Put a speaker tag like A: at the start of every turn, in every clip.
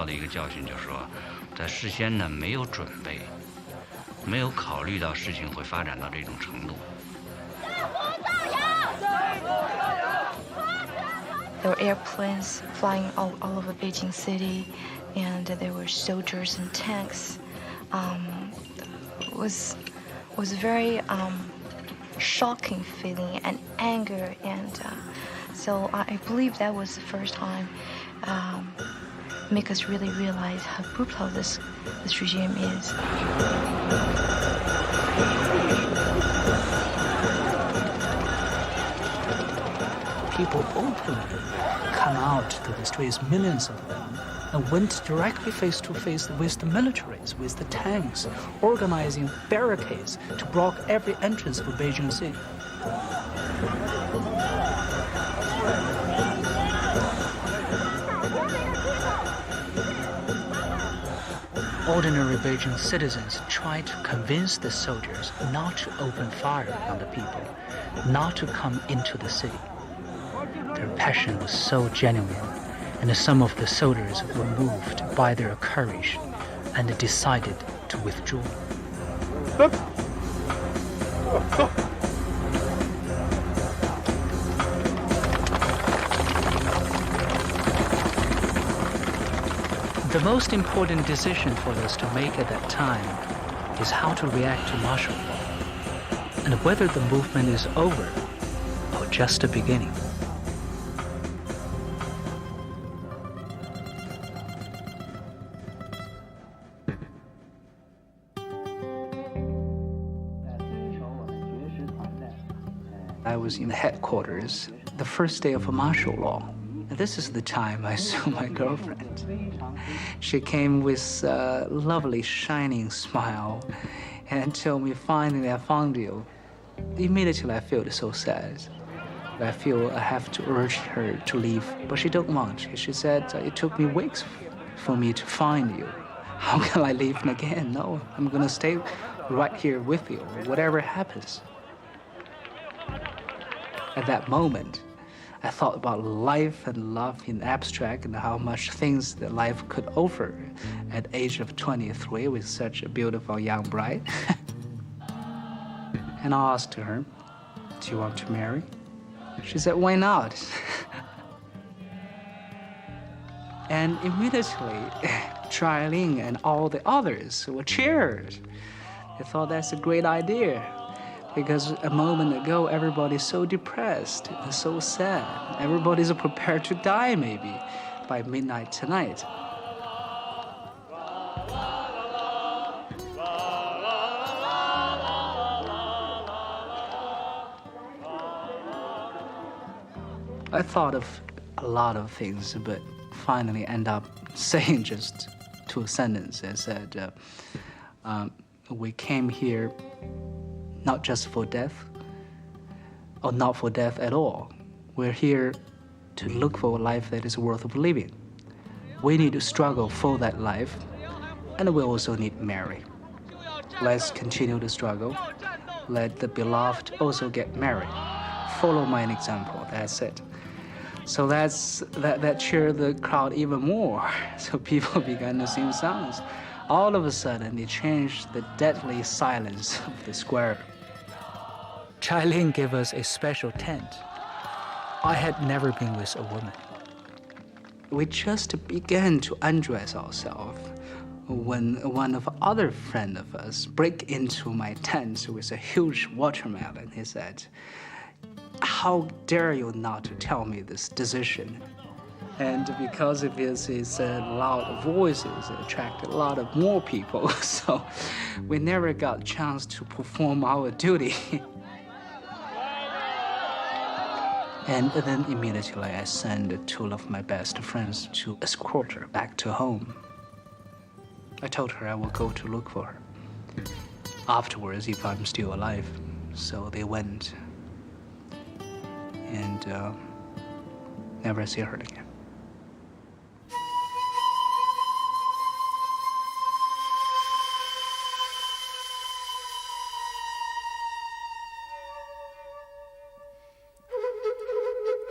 A: 要的一个教训，就是说，在事先呢没有准备，没有考虑到事情会发展到这种程度。
B: There were airplanes flying all over Beijing city, and there were soldiers and tanks. It was a very shocking feeling and anger, and so I believe that was the first time make us really realize how brutal this regime is.
C: People openly come out to the streets, millions of them, and went directly face to face with the militaries, with the tanks, organizing barricades to block every entrance for Beijing City. Ordinary Beijing citizens tried to convince the soldiers not to open fire on the people, not to come into the city. Their passion was so genuine, and some of the soldiers were moved by their courage and decided to withdraw. The most important decision for us to make at that time is how to react to martial law, and whether the movement is over or just a beginning. I was in the headquarters the first day of martial law. This is the time I saw my girlfriend. She came with a lovely, shining smile and told me, finally, I found you. Immediately, I felt so sad. I feel I have to urge her to leave, but she don't want. She said, it took me weeks for me to find you. How can I leave again? No, I'm gonna stay right here with you, whatever happens. At that moment, I thought about life and love in abstract and how much things that life could offer at the age of 23 with such a beautiful young bride. And I asked her, do you want to marry? She said, why not? And immediately, Ling and all the others were cheered. They thought that's a great idea. Because a moment ago, everybody's so depressed and so sad. Everybody's prepared to die, maybe, by midnight tonight. I thought of a lot of things, but finally end up saying just two sentences. I said, we came here not just for death, or not for death at all. We're here to look for a life that is worth of living. We need to struggle for that life, and we also need Mary. Let's continue the struggle. Let the beloved also get married. Follow my example, that's it. So that cheered the crowd even more. So people began to sing songs. All of a sudden, it changed the deadly silence of the square. Ling gave us a special tent. I had never been with a woman. We just began to undress ourselves when one of other friend of us break into my tent with a huge watermelon. He said, how dare you not to tell me this decision? And because of his loud voices, it attracted a lot of more people. So we never got a chance to perform our duty. And then immediately I sent two of my best friends to escort her back to home. I told her I will go to look for her afterwards if I'm still alive. So they went and never see her again.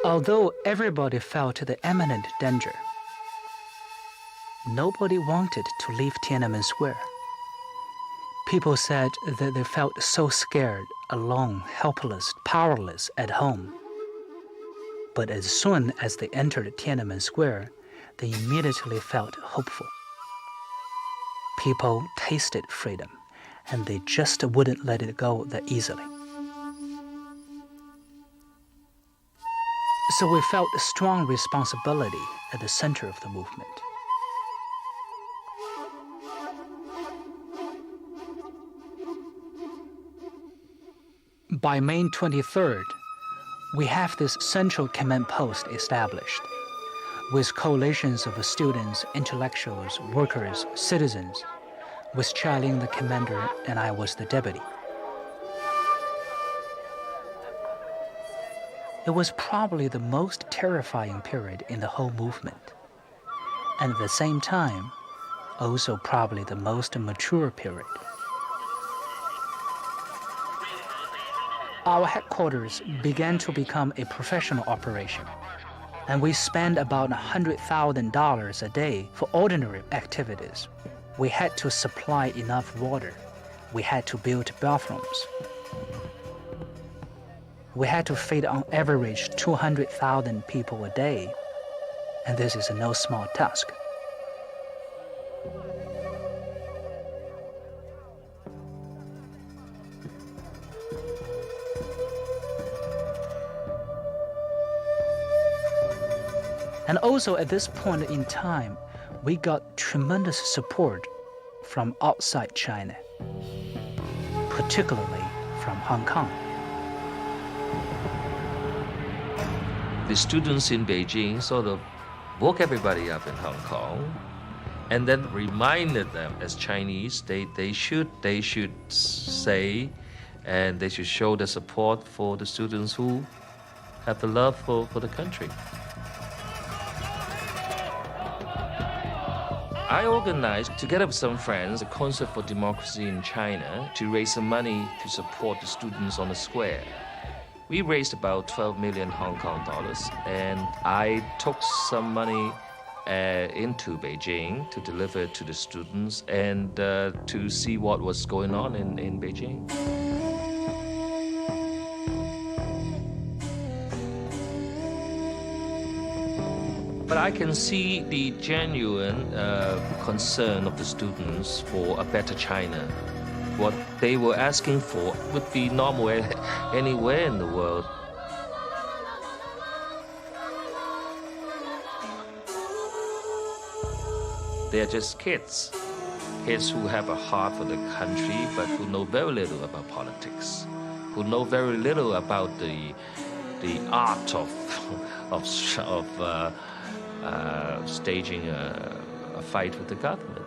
C: Although everybody felt the imminent danger, nobody wanted to leave Tiananmen Square. People said that they felt so scared, alone, helpless, powerless at home. But as soon as they entered Tiananmen Square, they immediately felt hopeful. People tasted freedom, and they just wouldn't let it go that easily. So we felt a strong responsibility at the center of the movement. By May 23rd, we have this central command post established, with coalitions of students, intellectuals, workers, citizens, with Chia-Ling the commander and I was the deputy. It was probably the most terrifying period in the whole movement, and at the same time, also probably the most mature period. Our headquarters began to become a professional operation, and we spent about $100,000 a day for ordinary activities. We had to supply enough water. We had to build bathrooms. We had to feed on average 200,000 people a day, and this is no small task. And also at this point in time, we got tremendous support from outside China, particularly from Hong Kong.
D: The students in Beijing sort of woke everybody up in Hong Kong and then reminded them as Chinese they should say and they should show the support for the students who have the love for the country. I organized, together with some friends, a concert for democracy in China to raise some money to support the students on the square. We raised about 12 million Hong Kong dollars, and I took some money into Beijing to deliver to the students and to see what was going on in Beijing. But I can see the genuine concern of the students for a better China. What they were asking for would be normal anywhere in the world. They're just kids who have a heart for the country, but who know very little about politics, who know very little about the art of staging a fight with the government.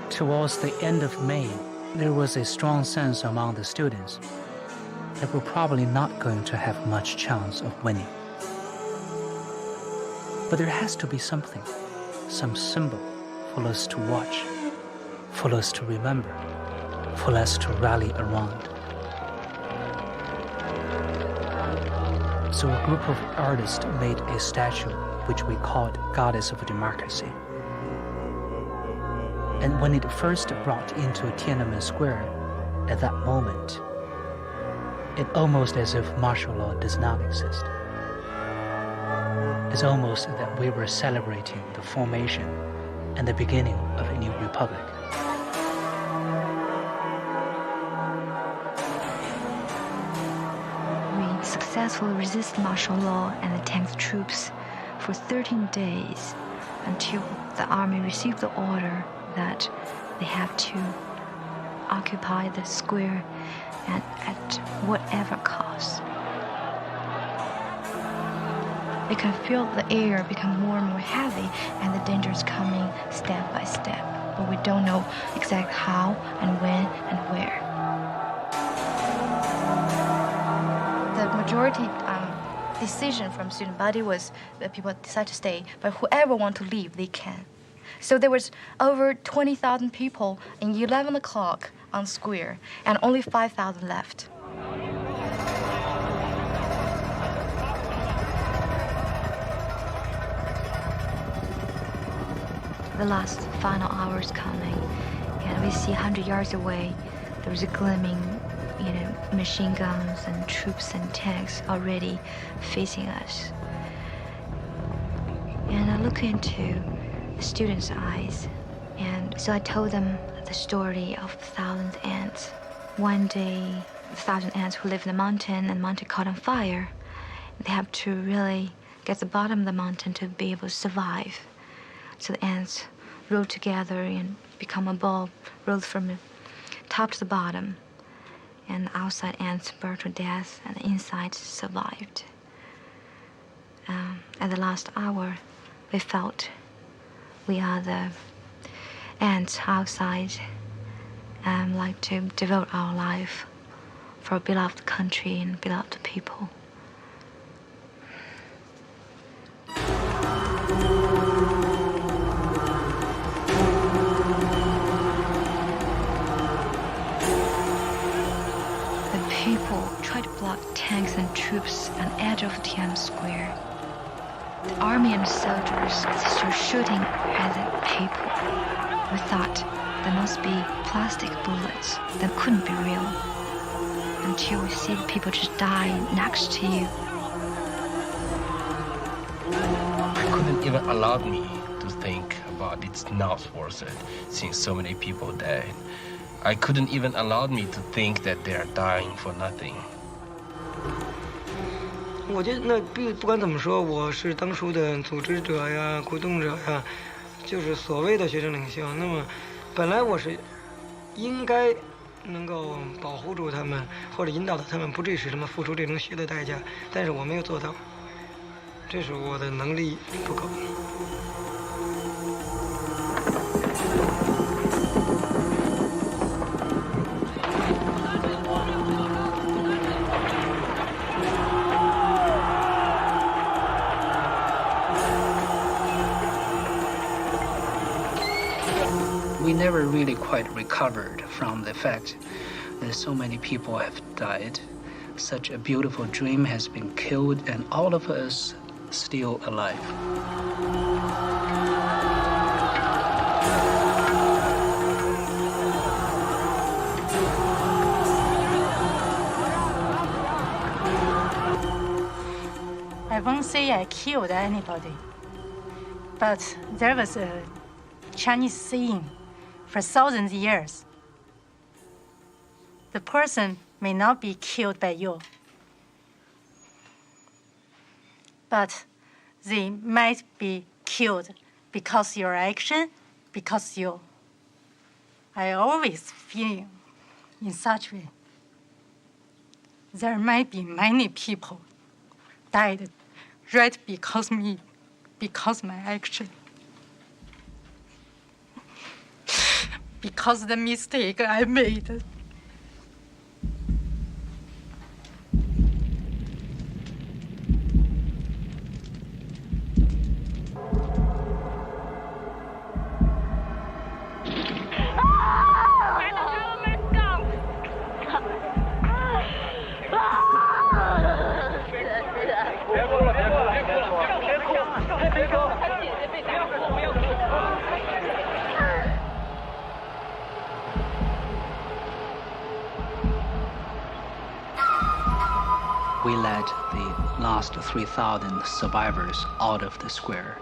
C: Towards the end of May, there was a strong sense among the students that we're probably not going to have much chance of winning. But there has to be something, some symbol for us to watch, for us to remember, for us to rally around. So a group of artists made a statue which we called Goddess of Democracy. And when it first brought into Tiananmen Square, at that moment, it almost as if martial law does not exist. It's almost that we were celebrating the formation and the beginning of a new republic.
B: We successfully resisted martial law and the tank troops for 13 days until the army received the order that they have to occupy the square and at whatever cost. We can feel the air become more and more heavy and the dangers coming step by step, but we don't know exactly how and when and where. The majority decision from student body was that people decide to stay, but whoever want to leave, they can. So there was over 20,000 people in 11 o'clock on square, and only 5,000 left. the last final hours coming, and we see 100 yards away, there was a gleaming, machine guns and troops and tanks already facing us. And I look into the students' eyes, and so I told them the story of 1,000 ants. One day, 1,000 ants who live in the mountain, and the mountain caught on fire. They have to really get the bottom of the mountain to be able to survive. So the ants roll together and become a ball, roll from the top to the bottom. And the outside ants burned to death, and the inside survived. At the last hour, we felt we are the ants outside, like to devote our life for a beloved country and beloved people. The people tried to block tanks and troops on the edge of Tiananmen Square. The army and soldiers started shooting at the people. We thought there must be plastic bullets that couldn't be real, until we see the people just die next to you.
E: It couldn't even allow me to think about it's not worth it, since so many people died. I couldn't even allow me to think that they are dying for nothing.
F: 我觉得那不管怎么说，我是当初的组织者呀、鼓动者呀，就是所谓的学生领袖。那么，本来我是应该能够保护住他们，或者引导他们不至于使他们付出这种血的代价，但是我没有做到，这是我的能力不够。
C: We never really quite recovered from the fact that so many people have died. Such a beautiful dream has been killed, and all of us still alive.
G: I won't say I killed anybody, but there was a Chinese saying for thousands of years. The person may not be killed by you, but they might be killed because your action, because you. I always feel in such way. There might be many people died right because me, because my action. Because the mistake I made.
C: We led the last 3,000 survivors out of the square,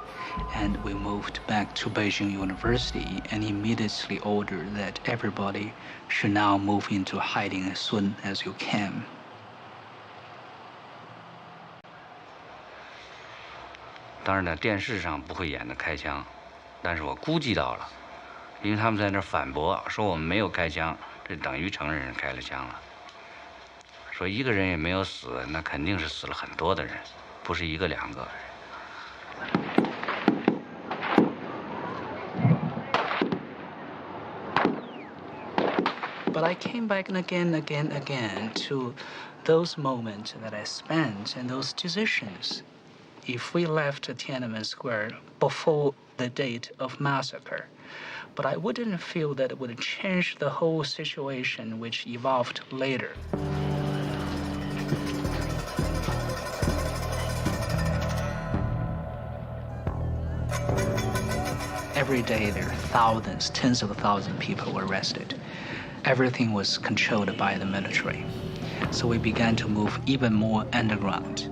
C: and we moved back to Beijing University and immediately ordered that everybody should now move into hiding as soon as you can.
A: 当然呢，电视上不会演的开枪，但是我估计到了，因为他们在那儿反驳说我们没有开枪，这等于承认人开了枪了。说一个人也没有死，那肯定是死了很多的人，不是一个两个。
C: But I came back again to those moments that I spent and those decisions. If we left Tiananmen Square before the date of massacre, but I wouldn't feel that it would change the whole situation which evolved later. Every day there are thousands, tens of thousands of people were arrested. Everything was controlled by the military. So we began to move even more underground.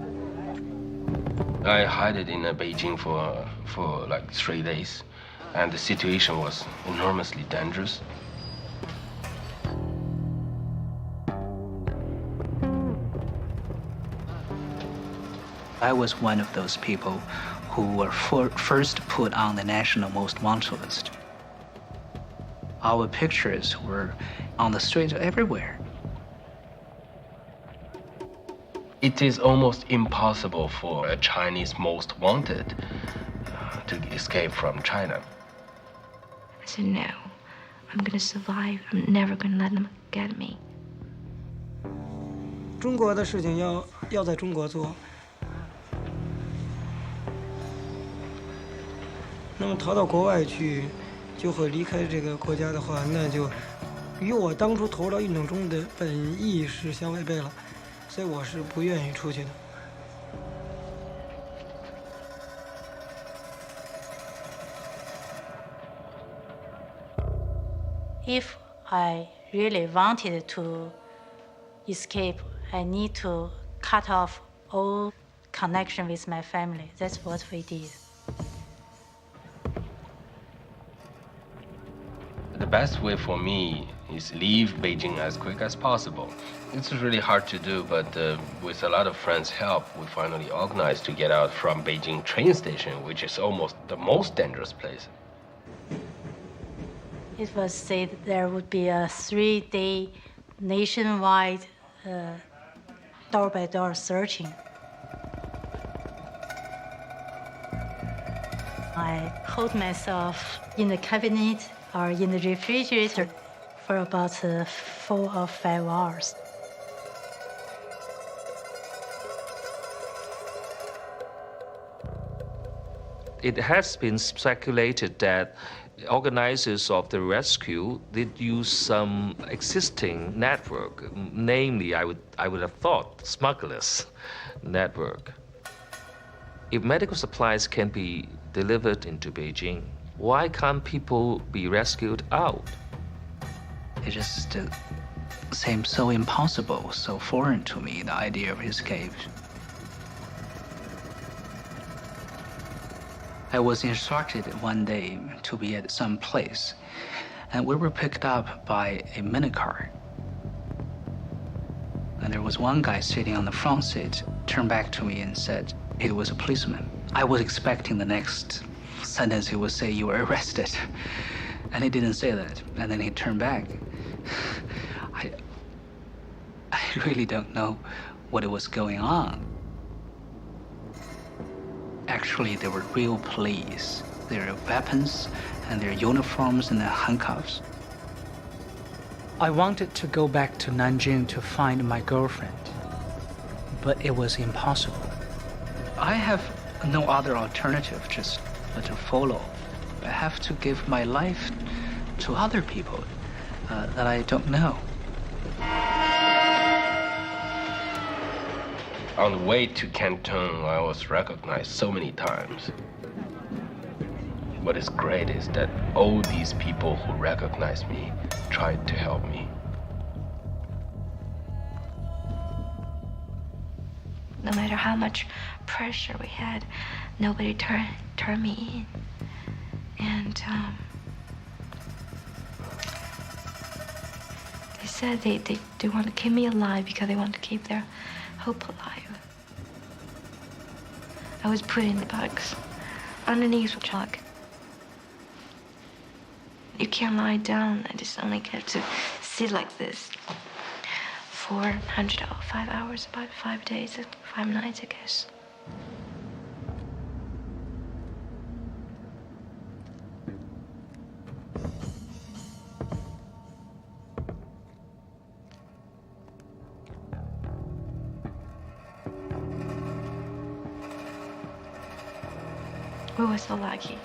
E: I hid in Beijing for like 3 days, and the situation was enormously dangerous.
C: I was one of those people who were first put on the national most wanted list. Our pictures were on the street everywhere.
E: It is almost impossible for a Chinese most wanted to escape from China.
B: I said, no, I'm gonna survive. I'm never gonna let them get me.
F: 中国的事情要在中国做。那么逃到国外去，就会离开这个国家的话，那就与我当初投入到运动中的本意是相违背了，所以我是不愿意出去的。
G: If I really wanted to escape, I need to cut off all connection with my family. That's what we did.
E: The best way for me is leave Beijing as quick as possible. It's really hard to do, but with a lot of friends' help, we finally organized to get out from Beijing train station, which is almost the most dangerous place.
G: It was said there would be a 3-day nationwide door-by-door searching. I hold myself in the cabinet or in the refrigerator for about 4 or 5 hours.
D: It has been speculated that organizers of the rescue did use some existing network, namely, I would have thought, smugglers network. If medical supplies can be delivered into Beijing, why can't people be rescued out?
C: It just seemed so impossible, so foreign to me, the idea of escape. I was instructed one day to be at some place, and we were picked up by a minicar. And there was one guy sitting on the front seat, turned back to me and said he was a policeman. I was expecting the next sentence he would say, "You were arrested." And he didn't say that. And then he turned back. I really don't know what was going on. Actually, they were real police. Their weapons and their uniforms and their handcuffs. I wanted to go back to Nanjing to find my girlfriend, but it was impossible. I have no other alternative, just to follow. I have to give my life to other people that I don't know.
E: On the way to Canton, I was recognized so many times. What is great is that all these people who recognized me tried to help me.
B: No matter how much pressure we had, nobody turned me in. And they said they want to keep me alive because they want to keep their hope alive. I was put in the box underneath the truck. You can't lie down. I just only get to sit like this for 105 hours, about 5 days, 5 nights, I guess. We were so lucky.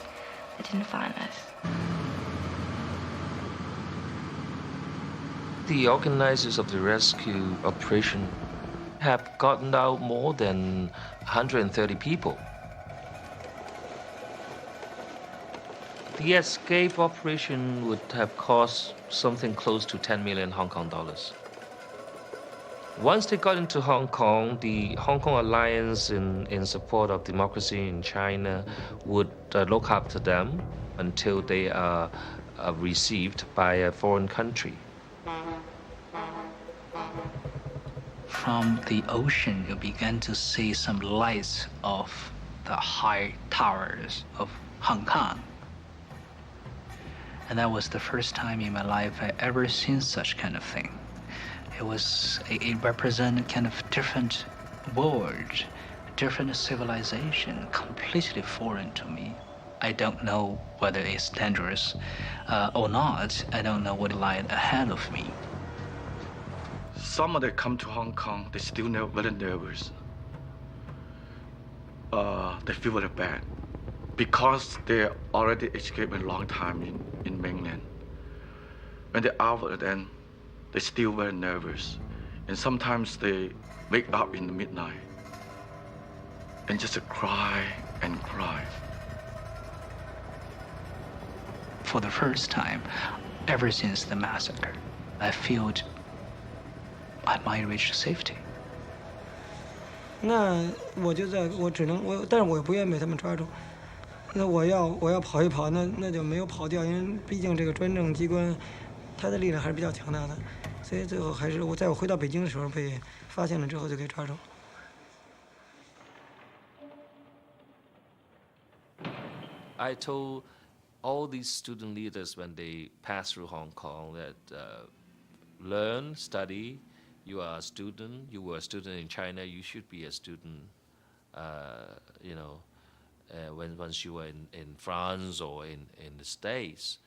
B: They didn't find us.
D: The organizers of the rescue operation have gotten out more than 130 people. The escape operation would have cost something close to 10 million Hong Kong dollars. Once they got into Hong Kong, the Hong Kong Alliance in support of democracy in China would look after them until they are received by a foreign country.
C: From the ocean, you began to see some lights of the high towers of Hong Kong. And that was the first time in my life I ever seen such kind of thing. It represented kind of different world, different civilization, completely foreign to me. I don't know whether it's dangerous or not. I don't know what lies ahead of me.
H: Some of them come to Hong Kong, they still very nervous. They feel very bad because they already escaped a long time in mainland. When they're out, then they're still very nervous. And sometimes they wake up in the midnight and just cry and cry.
C: For the first time, ever since the massacre, I feel I might reach safety.
F: 那我就但是我也不愿意被他们抓住。那我要跑一跑，那就没有跑掉，因为毕竟这个专政机关，它的力量还是比较强大的，所以最后还是在我回到北京的时候被发现了之后就给抓住。
D: I told all these student leaders when they pass through Hong Kong that learn, study. You are a student. You were a student in China. You should be a student. Once you were in France or in the States,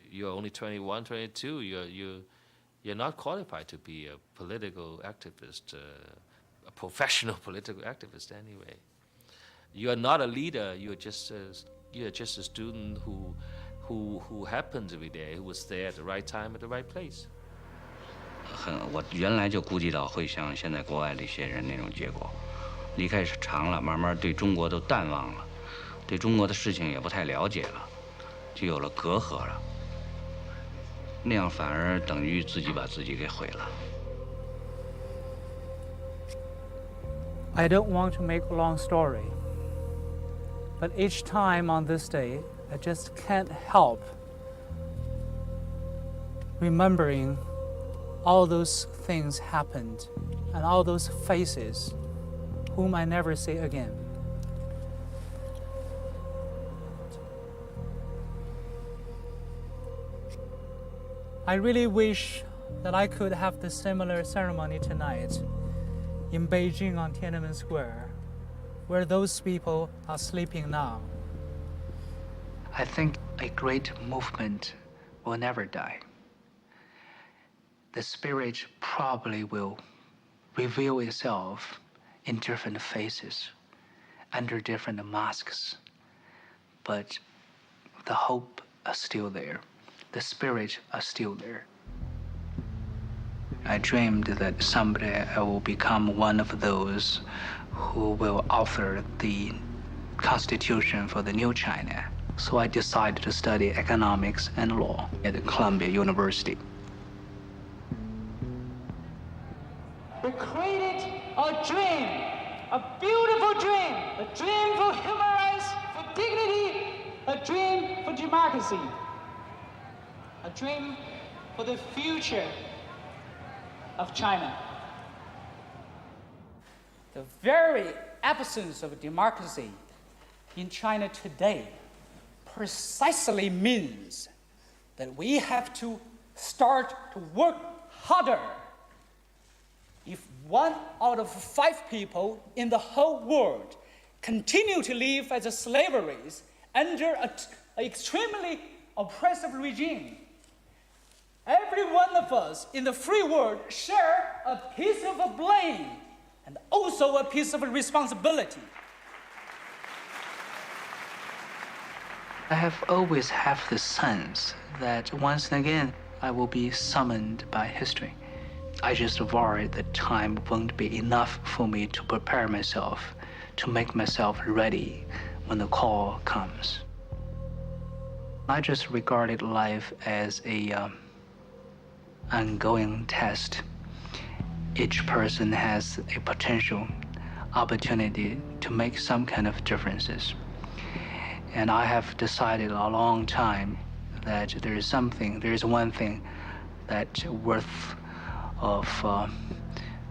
D: you're only 21, 22. You're not qualified to be a political activist, a professional political activist anyway. You are not a leader. You're just a student who happened to be there, who was there at the right time at the right place.
A: 我原来就估计到会像现在国外的一些人那种结果，离开长了，慢慢对中国都淡忘了，对中国的事情也不太了解了，就有了隔阂了。那样反而等于自己把自己给毁了。
I: I don't want to make a long story, but each time on this day, I just can't help remembering all those things happened and all those faces whom I never see again. I really wish that I could have the similar ceremony tonight in Beijing on Tiananmen Square, where those people are sleeping now.
C: I think a great movement will never die. The spirit probably will reveal itself in different faces, under different masks, but the hope is still there. The spirit is still there. I dreamed that someday I will become one of those who will author the constitution for the new China. So I decided to study economics and law at Columbia University.
J: We created a dream, a beautiful dream, a dream for human rights, for dignity, a dream for democracy, a dream for the future of China. The very absence of democracy in China today precisely means that we have to start to work harder. If 1 out of 5 people in the whole world continue to live as slaves under an extremely oppressive regime, every one of us in the free world share a piece of blame and also a piece of responsibility.
C: I have always had the sense that once again I will be summoned by history. I just worry that time won't be enough for me to prepare myself, to make myself ready when the call comes. I just regarded life as a ongoing test. Each person has a potential opportunity to make some kind of differences. And I have decided a long time that there is one thing that's worth of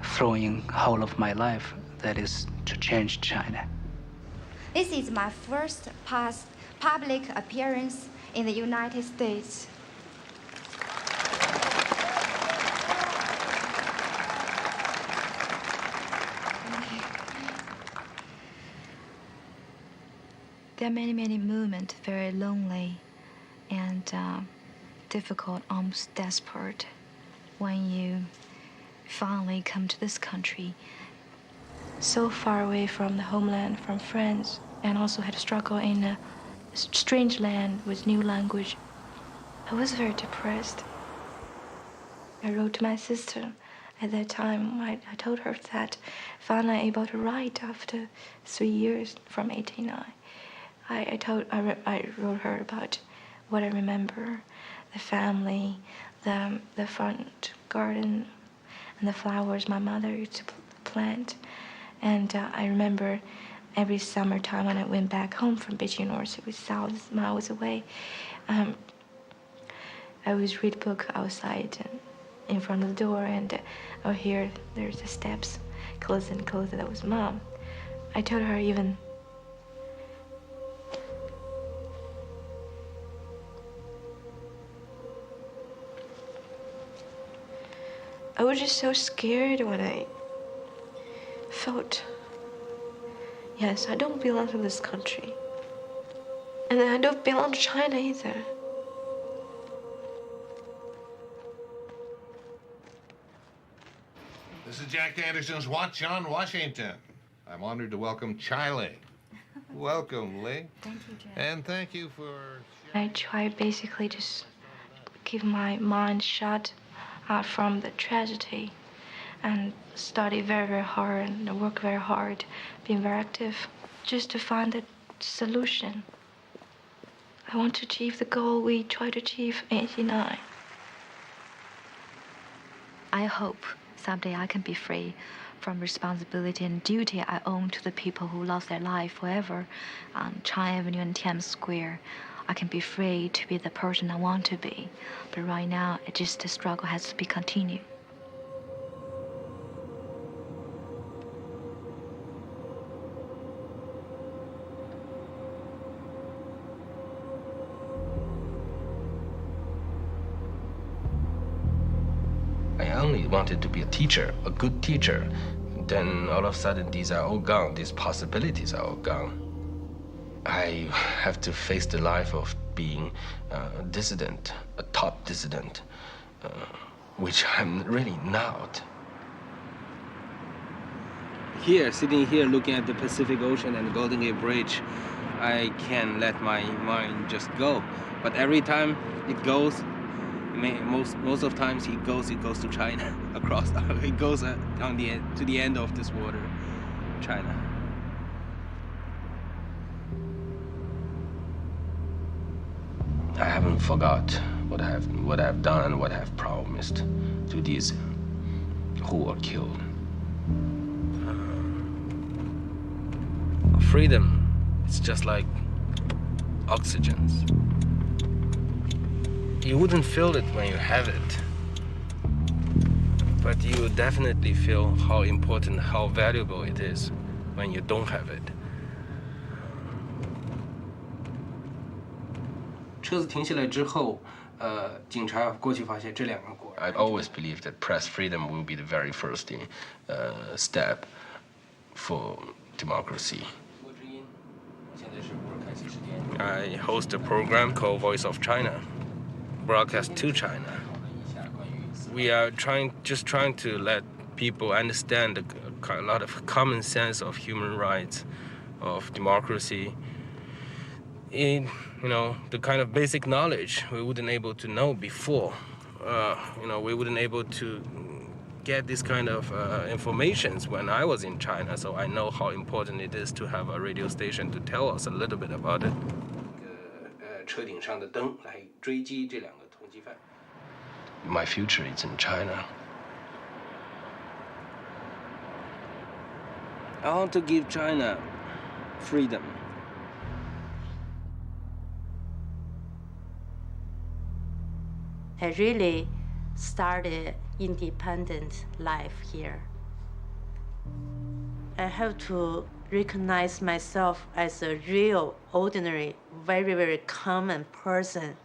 C: throwing whole of my life, that is to change China.
K: This is my first public appearance in the United States.
B: There are many, many moments, very lonely and difficult, almost desperate, when you finally come to this country, so far away from the homeland, from friends, and also had to struggle in a strange land with new language. I was very depressed. I wrote to my sister at that time. I told her that finally able to write after 3 years from 89. I wrote her about what I remember, the family, the front garden, and the flowers my mother used to plant. And I remember every summertime when I went back home from Beijing University, which is thousands of miles away, I always read a book outside in front of the door, and I would hear there's the steps closer and closer. That was Mom. I told her even I was just so scared when I felt, yes, I don't belong to this country. And I don't belong to China either.
L: This is Jack Anderson's Watch on Washington. I'm honored to welcome Chai Ling. Welcome, Ling.
B: Thank you, Jack.
L: And thank you for...
B: I try basically just keep my mind shut from the tragedy and study very, very hard and work very hard, being very active, just to find a solution. I want to achieve the goal we tried to achieve in 89. I hope someday I can be free from responsibility and duty I owe to the people who lost their life forever on China Avenue and Tiananmen Square. I can be free to be the person I want to be. But right now, the struggle has to be continued.
E: I only wanted to be a teacher, a good teacher. Then all of a sudden, these are all gone. These possibilities are all gone. I have to face the life of being a dissident, a top dissident, which I'm really not.
M: Here, sitting here looking at the Pacific Ocean and the Golden Gate Bridge, I can let my mind just go. But every time it goes, most of times it goes to China, across. It goes to the end of this water, China.
E: I haven't forgot what I've done and what I've promised to these who were killed. Freedom, it's just like oxygen. You wouldn't feel it when you have it, but you definitely feel how important, how valuable it is when you don't have it.
M: 车子停下来之后，警察过去发现这两个果然。
E: I always believe that press freedom will be the very first step for democracy. I host a program called Voice of China, broadcast to China. We are trying to let people understand a lot of common sense of human rights, of democracy. The kind of basic knowledge we wouldn't able to know before. We wouldn't able to get this kind of informations when I was in China, so I know how important it is to have a radio station to tell us a little bit about it.
M: 车顶上的灯来追击这两个通缉犯。
E: My future is in China.
M: I want to give China freedom.
G: I really started independent life here. I have to recognize myself as a real, ordinary, very, very common person.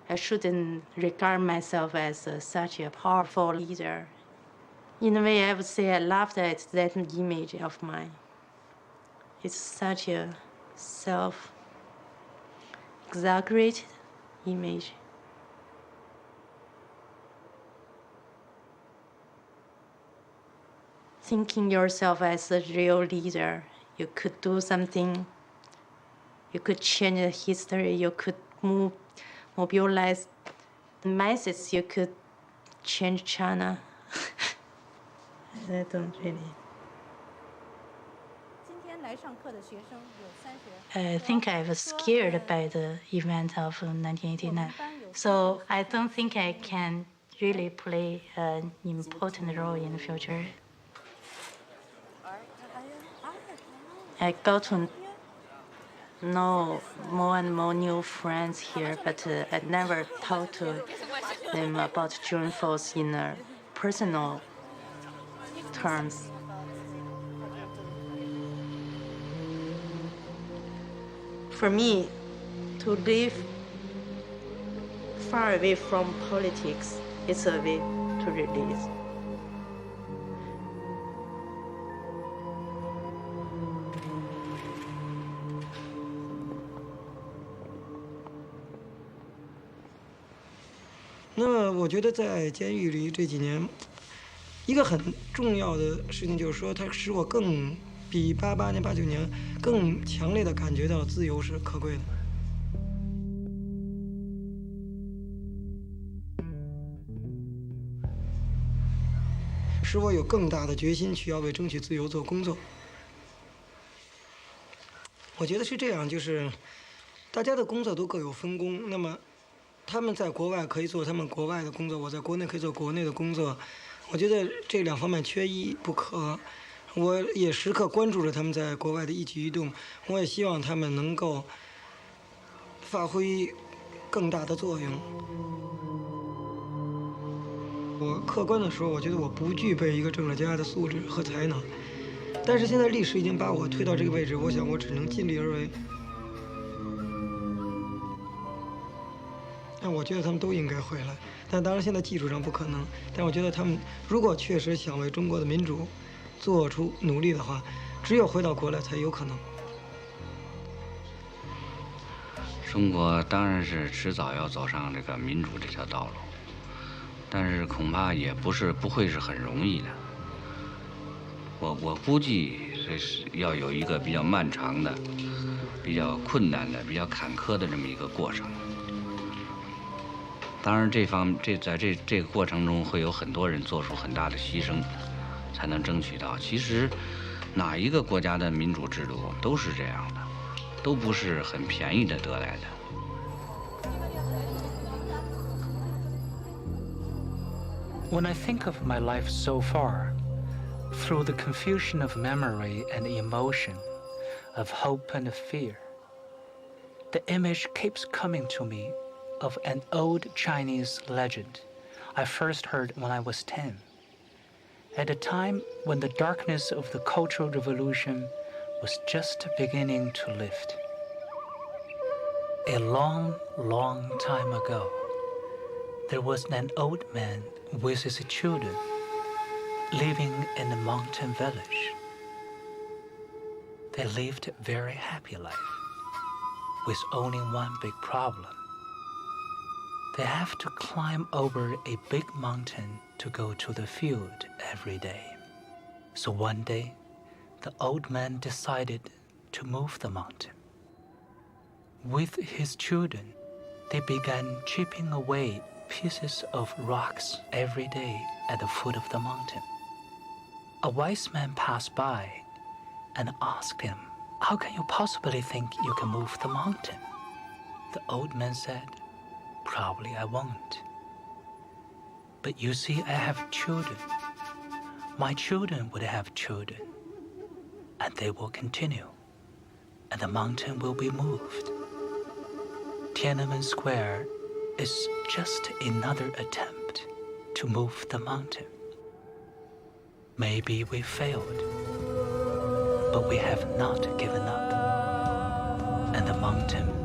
G: I shouldn't regard myself as such a powerful leader. In a way, I would say I laughed at that image of mine. It's such a self-exaggerated image. Thinking yourself as a real leader, you could do something, you could change the history, you could mobilize the masses, you could change China. I don't really. I think I was scared by the event of 1989, so I don't think I can really play an important role in the future. I got to know more and more new friends here, but I never talked to them about June 4th in personal terms. For me, to live far away from politics is a way to release.
F: 那么我觉得在监狱里这几年，一个很重要的事情就是说，它使我更比88年、89年更强烈的感觉到自由是可贵的。使我有更大的决心去要为争取自由做工作。我觉得是这样，就是大家的工作都各有分工，那么他们在国外可以做他们国外的工作，我在国内可以做国内的工作。我觉得这两方面缺一不可。我也时刻关注着他们在国外的一举一动，我也希望他们能够发挥更大的作用。我客观的说，我觉得我不具备一个政治家的素质和才能，但是现在历史已经把我推到这个位置，我想我只能尽力而为。但我觉得他们都应该回来，但当然现在技术上不可能。但我觉得他们如果确实想为中国的民主做出努力的话，只有回到国来才有可能。
A: 中国当然是迟早要走上这个民主这条道路，但是恐怕也不会是很容易的。我估计这是要有一个比较漫长的、比较困难的、比较坎坷的这么一个过程。当然，在这个过程中会有很多人做出很大的牺牲，才能争取到。其实，哪一个国家的民主制度都是这样的，都不是很便宜的得来的。
C: When I think of my life so far, through the confusion of memory and emotion, of hope and fear, the image keeps coming to me of an old Chinese legend I first heard when I was 10, at a time when the darkness of the Cultural Revolution was just beginning to lift. A long, long time ago, there was an old man with his children living in a mountain village. They lived a very happy life, with only one big problem. They have to climb over a big mountain to go to the field every day. So one day, the old man decided to move the mountain. With his children, they began chipping away pieces of rocks every day at the foot of the mountain. A wise man passed by and asked him, "How can you possibly think you can move the mountain?" The old man said, "Probably I won't. But you see, I have children. My children would have children, and they will continue, and the mountain will be moved. Tiananmen Square is just another attempt to move the mountain. Maybe we failed, but we have not given up, and the mountain